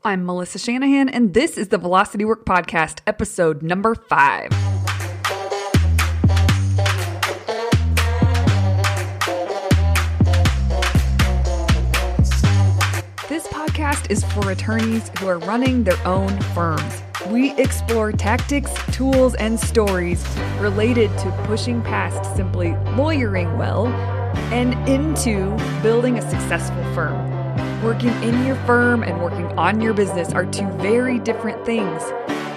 I'm Melissa Shanahan, and this is the Velocity Work Podcast, episode number 5. This podcast is for attorneys who are running their own firms. We explore tactics, tools, and stories related to pushing past simply lawyering well and into building a successful firm. Working in your firm and working on your business are two very different things.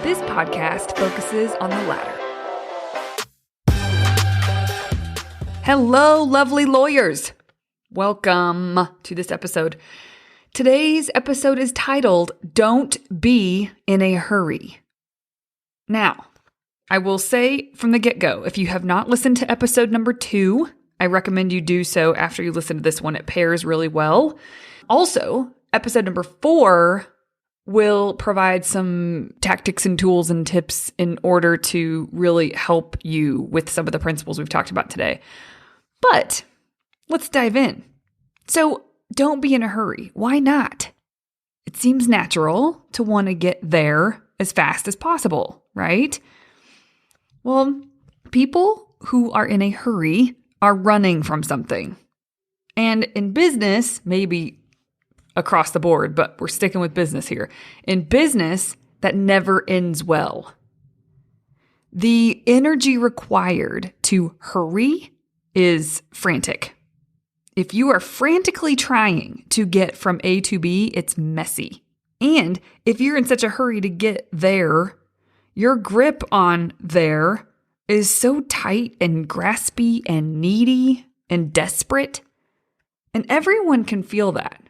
This podcast focuses on the latter. Hello, lovely lawyers. Welcome to this episode. Today's episode is titled, Don't Be in a Hurry. Now, I will say from the get-go, if you have not listened to episode number 2, I recommend you do so after you listen to this one. It pairs really well. Also, episode number 4 will provide some tactics and tools and tips in order to really help you with some of the principles we've talked about today. But let's dive in. So don't be in a hurry. Why not? It seems natural to want to get there as fast as possible, right? Well, people who are in a hurry are running from something. And in business, maybe across the board, but we're sticking with business here. In business, that never ends well. The energy required to hurry is frantic. If you are frantically trying to get from A to B, it's messy. And if you're in such a hurry to get there, your grip on there is so tight and graspy and needy and desperate. And everyone can feel that.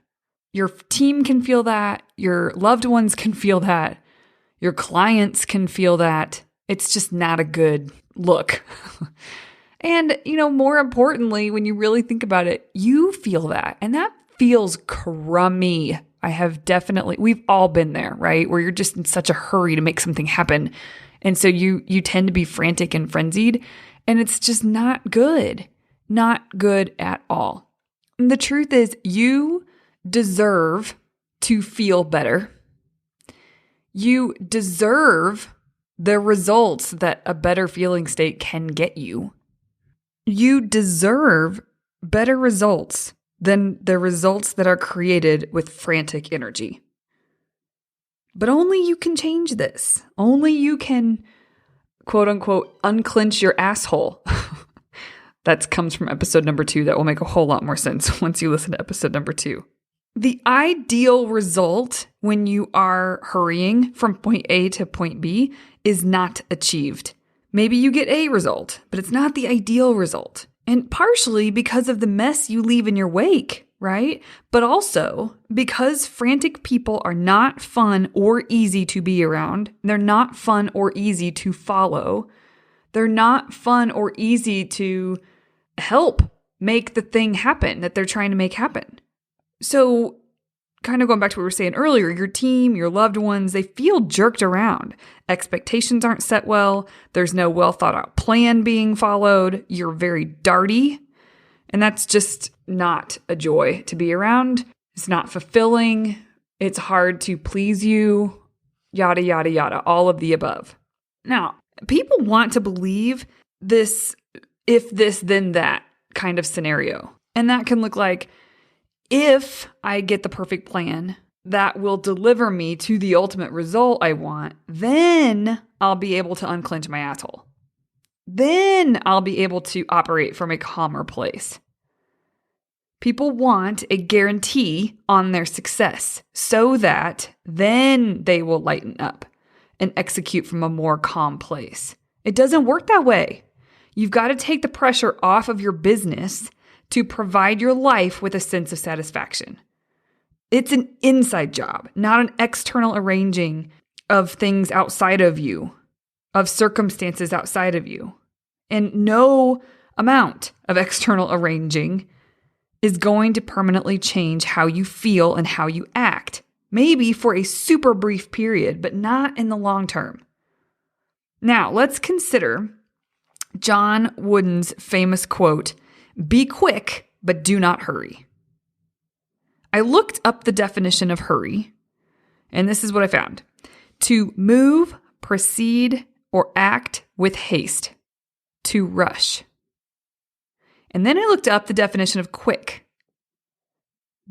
Your team can feel that. Your loved ones can feel that. Your clients can feel that. It's just not a good look. And, more importantly, when you really think about it, you feel that. And that feels crummy. We've all been there, right? Where you're just in such a hurry to make something happen. And so you tend to be frantic and frenzied. And it's just not good. Not good at all. And the truth is, you deserve to feel better. You deserve the results that a better feeling state can get you. You deserve better results than the results that are created with frantic energy. But only you can change this. Only you can, quote unquote, unclench your asshole. That comes from episode number 2. That will make a whole lot more sense once you listen to episode number 2. The ideal result when you are hurrying from point A to point B is not achieved. Maybe you get a result, but it's not the ideal result. And partially because of the mess you leave in your wake, right? But also because frantic people are not fun or easy to be around. They're not fun or easy to follow. They're not fun or easy to help make the thing happen that they're trying to make happen. So kind of going back to what we were saying earlier, your team, your loved ones, they feel jerked around. Expectations aren't set well. There's no well thought out plan being followed. You're very darty. And that's just not a joy to be around. It's not fulfilling. It's hard to please you. Yada, yada, yada. All of the above. Now, people want to believe this, if this, then that kind of scenario. And that can look like, if I get the perfect plan that will deliver me to the ultimate result I want, then I'll be able to unclench my asshole. Then I'll be able to operate from a calmer place. People want a guarantee on their success so that then they will lighten up and execute from a more calm place. It doesn't work that way. You've got to take the pressure off of your business to provide your life with a sense of satisfaction. It's an inside job, not an external arranging of things outside of you, of circumstances outside of you. And no amount of external arranging is going to permanently change how you feel and how you act. Maybe for a super brief period, but not in the long term. Now, let's consider John Wooden's famous quote, "Be quick, but do not hurry." I looked up the definition of hurry, And this is what I found. To move, proceed, or act with haste. To rush. And then I looked up the definition of quick.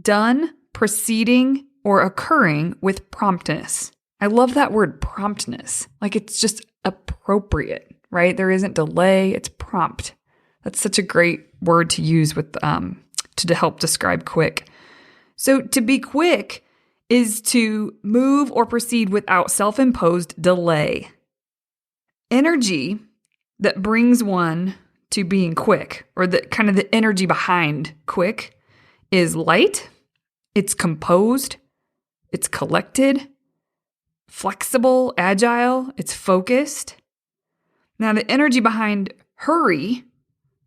Done, proceeding, or occurring with promptness. I love that word, promptness. Like it's just appropriate, right? There isn't delay, it's prompt. That's such a great word to use with to help describe quick. So to be quick is to move or proceed without self-imposed delay. Energy that brings one to being quick, or the kind of the energy behind quick, is light, it's composed, it's collected, flexible, agile, it's focused. Now the energy behind hurry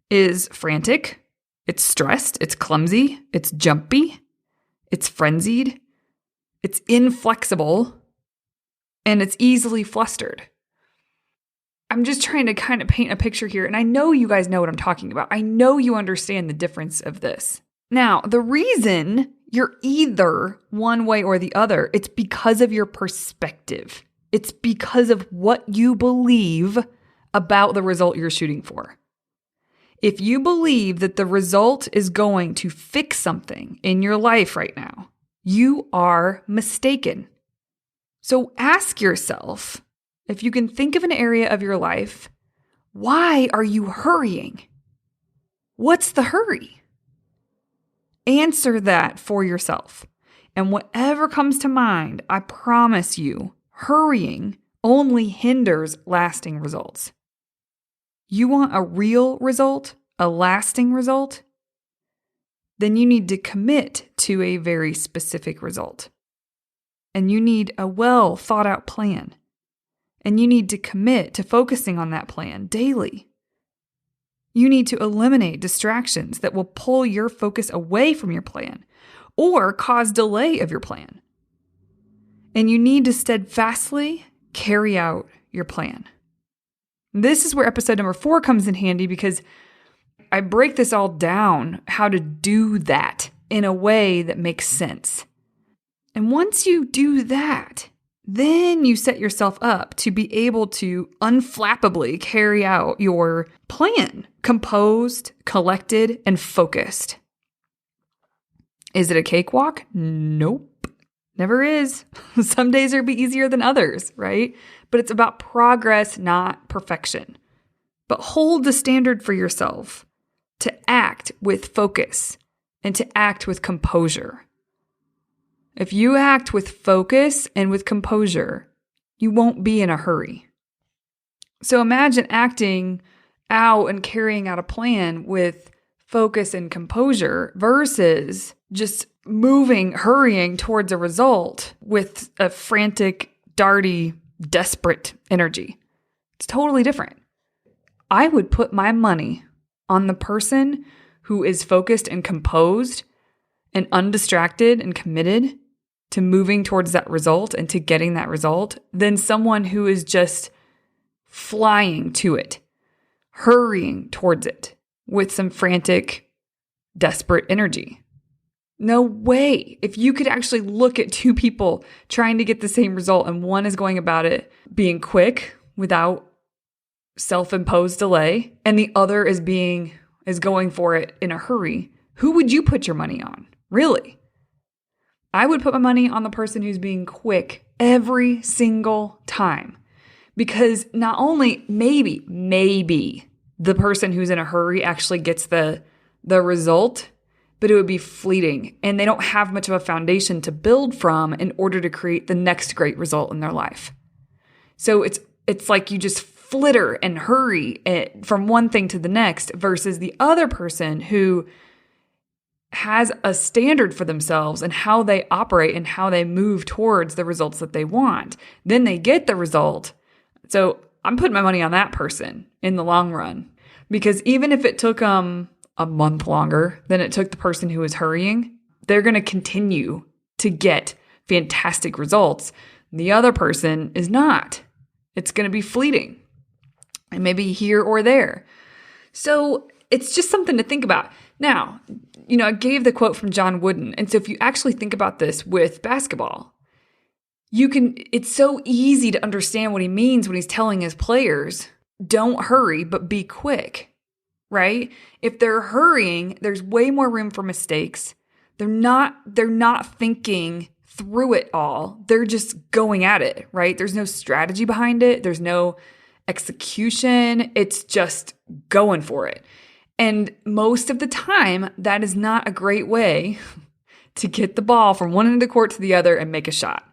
is frantic, it's stressed, it's clumsy, it's jumpy, it's frenzied, it's inflexible, and it's easily flustered. I'm just trying to kind of paint a picture here, and I know you guys know what I'm talking about. I know you understand the difference of this. Now, the reason you're either one way or the other, it's because of your perspective. It's because of what you believe about the result you're shooting for. If you believe that the result is going to fix something in your life right now, you are mistaken. So ask yourself, if you can think of an area of your life, why are you hurrying? What's the hurry? Answer that for yourself. And whatever comes to mind, I promise you, hurrying only hinders lasting results. You want a real result, a lasting result? Then you need to commit to a very specific result. And you need a well thought out plan. And you need to commit to focusing on that plan daily. You need to eliminate distractions that will pull your focus away from your plan or cause delay of your plan. And you need to steadfastly carry out your plan. This is where episode number 4 comes in handy because I break this all down, how to do that in a way that makes sense. And once you do that, then you set yourself up to be able to unflappably carry out your plan, composed, collected, and focused. Is it a cakewalk? Nope. Never is. Some days will be easier than others, right? But it's about progress, not perfection. But hold the standard for yourself to act with focus and to act with composure. If you act with focus and with composure, you won't be in a hurry. So imagine acting out and carrying out a plan with focus and composure versus just hurrying towards a result with a frantic, darty, desperate energy. It's totally different. I would put my money on the person who is focused and composed and undistracted and committed to moving towards that result and to getting that result than someone who is just flying to it, hurrying towards it with some frantic, desperate energy. No way. If you could actually look at two people trying to get the same result and one is going about it being quick without self-imposed delay and the other is going for it in a hurry, who would you put your money on? Really? I would put my money on the person who's being quick every single time. Because not only maybe the person who's in a hurry actually gets the result, but it would be fleeting. And they don't have much of a foundation to build from in order to create the next great result in their life. So it's like you just flitter and hurry from one thing to the next versus the other person who has a standard for themselves and how they operate and how they move towards the results that they want. Then they get the result. So I'm putting my money on that person in the long run, because even if it took them a month longer than it took the person who was hurrying, they're going to continue to get fantastic results. The other person is not. It's going to be fleeting and maybe here or there. So it's just something to think about. Now, I gave the quote from John Wooden. And so if you actually think about this with basketball, it's so easy to understand what he means when he's telling his players, don't hurry, but be quick, right? If they're hurrying, there's way more room for mistakes. They're not thinking through it all. They're just going at it, right? There's no strategy behind it. There's no execution. It's just going for it. And most of the time, that is not a great way to get the ball from one end of the court to the other and make a shot.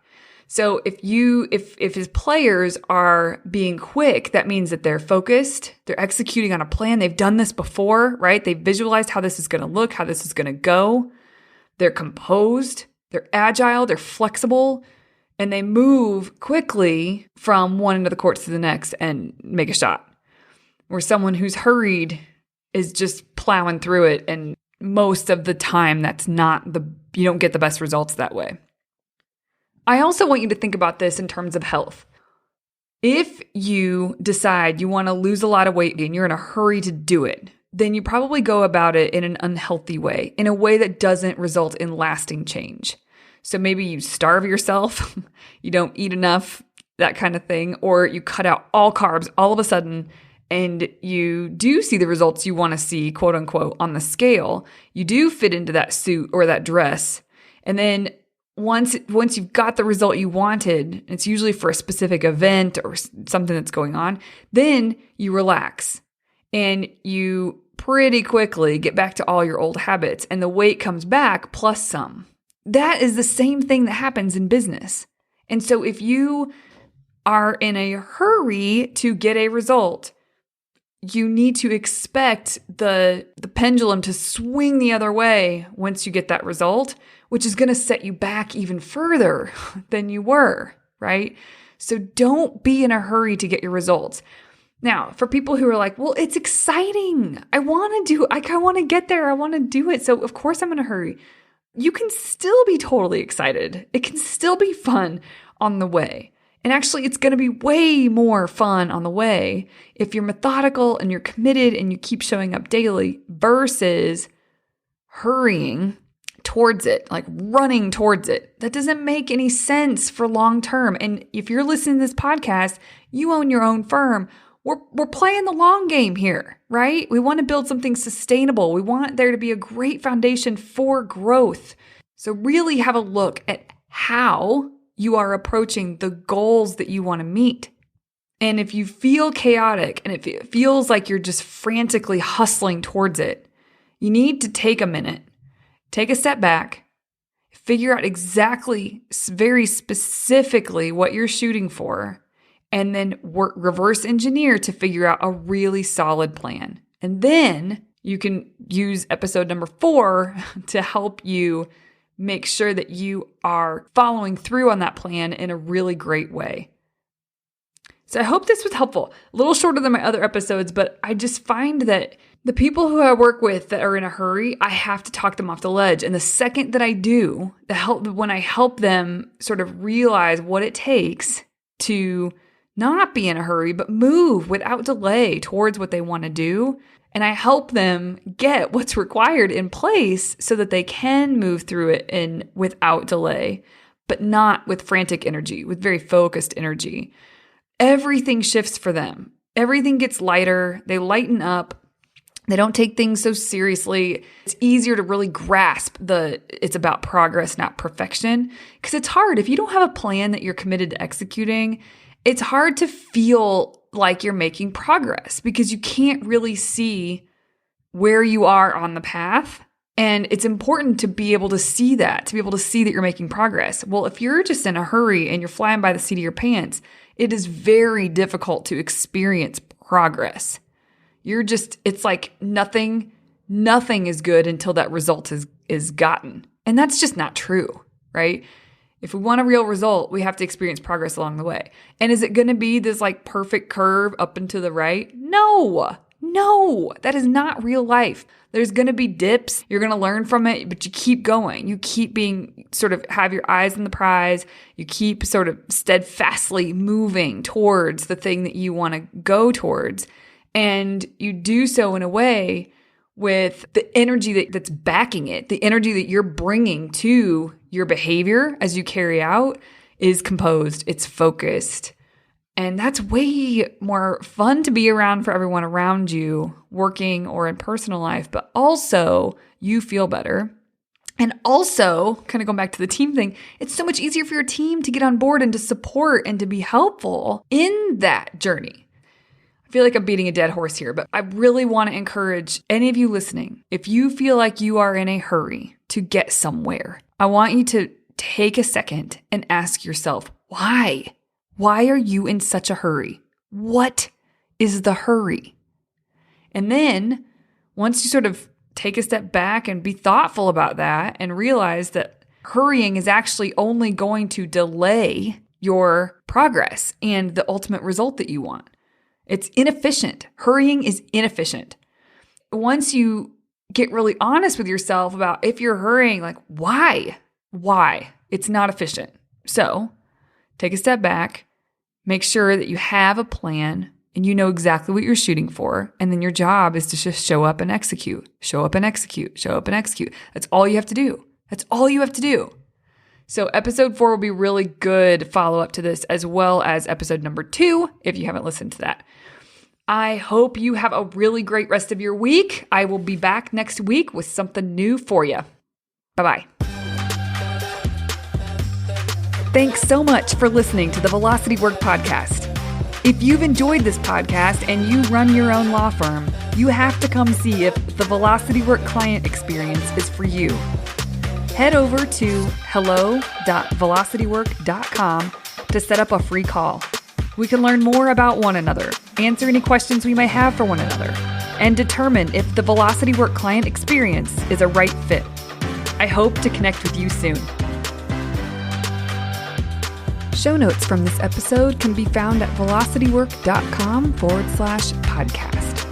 So if his players are being quick, that means that they're focused, they're executing on a plan. They've done this before, right? They've visualized how this is going to look, how this is going to go. They're composed, they're agile, they're flexible, and they move quickly from one end of the court to the next and make a shot. Where someone who's hurried is just plowing through it, and most of the time you don't get the best results that way. I also want you to think about this in terms of health. If you decide you want to lose a lot of weight and you're in a hurry to do it, then you probably go about it in an unhealthy way, in a way that doesn't result in lasting change. So maybe you starve yourself, you don't eat enough, that kind of thing, or you cut out all carbs all of a sudden and you do see the results you want to see, quote unquote, on the scale. You do fit into that suit or that dress. And then once you've got the result you wanted, it's usually for a specific event or something that's going on, then you relax and you pretty quickly get back to all your old habits and the weight comes back plus some. That is the same thing that happens in business. And so if you are in a hurry to get a result, you need to expect the pendulum to swing the other way once you get that result, which is going to set you back even further than you were, right? So don't be in a hurry to get your results. Now, for people who are like, well, it's exciting. I want to get there. I want to do it. So of course I'm in a hurry. You can still be totally excited. It can still be fun on the way. And actually, it's going to be way more fun on the way if you're methodical and you're committed and you keep showing up daily versus hurrying towards it, like running towards it. That doesn't make any sense for long term. And if you're listening to this podcast, you own your own firm. We're playing the long game here, right? We want to build something sustainable. We want there to be a great foundation for growth. So really have a look at how you are approaching the goals that you want to meet. And if you feel chaotic and if it feels like you're just frantically hustling towards it, you need to take a minute, take a step back, figure out exactly, very specifically what you're shooting for, and then reverse engineer to figure out a really solid plan. And then you can use episode number 4 to help you make sure that you are following through on that plan in a really great way. So I hope this was helpful. A little shorter than my other episodes, but I just find that the people who I work with that are in a hurry, I have to talk them off the ledge. And the second that I do, when I help them sort of realize what it takes to not be in a hurry, but move without delay towards what they want to do, and I help them get what's required in place so that they can move through it without delay, but not with frantic energy, with very focused energy. Everything shifts for them. Everything gets lighter. They lighten up. They don't take things so seriously. It's easier to really grasp it's about progress, not perfection. Because it's hard. If you don't have a plan that you're committed to executing, it's hard to feel like you're making progress because you can't really see where you are on the path. And it's important to be able to see that, you're making progress. Well, if you're just in a hurry and you're flying by the seat of your pants, it is very difficult to experience progress. It's like nothing is good until that result is gotten. And that's just not true, right? If we want a real result, we have to experience progress along the way. And is it going to be this like perfect curve up and to the right? No, that is not real life. There's going to be dips. You're going to learn from it, but you keep going. You keep have your eyes on the prize. You keep sort of steadfastly moving towards the thing that you want to go towards. And you do so in a way with the energy that's backing it, the energy that you're bringing to your behavior as you carry out is composed, it's focused. And that's way more fun to be around for everyone around you, working or in personal life, but also you feel better. And also, kind of going back to the team thing, it's so much easier for your team to get on board and to support and to be helpful in that journey. I feel like I'm beating a dead horse here, but I really want to encourage any of you listening, if you feel like you are in a hurry to get somewhere, I want you to take a second and ask yourself, why? Why are you in such a hurry? What is the hurry? And then once you sort of take a step back and be thoughtful about that and realize that hurrying is actually only going to delay your progress and the ultimate result that you want. It's inefficient. Hurrying is inefficient. Once you get really honest with yourself about if you're hurrying, like why? Why? It's not efficient. So take a step back, make sure that you have a plan and you know exactly what you're shooting for. And then your job is to just show up and execute, show up and execute, show up and execute. That's all you have to do. That's all you have to do. So episode 4 will be really good follow-up to this, as well as episode number 2, if you haven't listened to that. I hope you have a really great rest of your week. I will be back next week with something new for you. Bye-bye. Thanks so much for listening to the Velocity Work Podcast. If you've enjoyed this podcast and you run your own law firm, you have to come see if the Velocity Work client experience is for you. Head over to hello.velocitywork.com to set up a free call. We can learn more about one another, answer any questions we may have for one another, and determine if the Velocity Work client experience is a right fit. I hope to connect with you soon. Show notes from this episode can be found at velocitywork.com/podcast.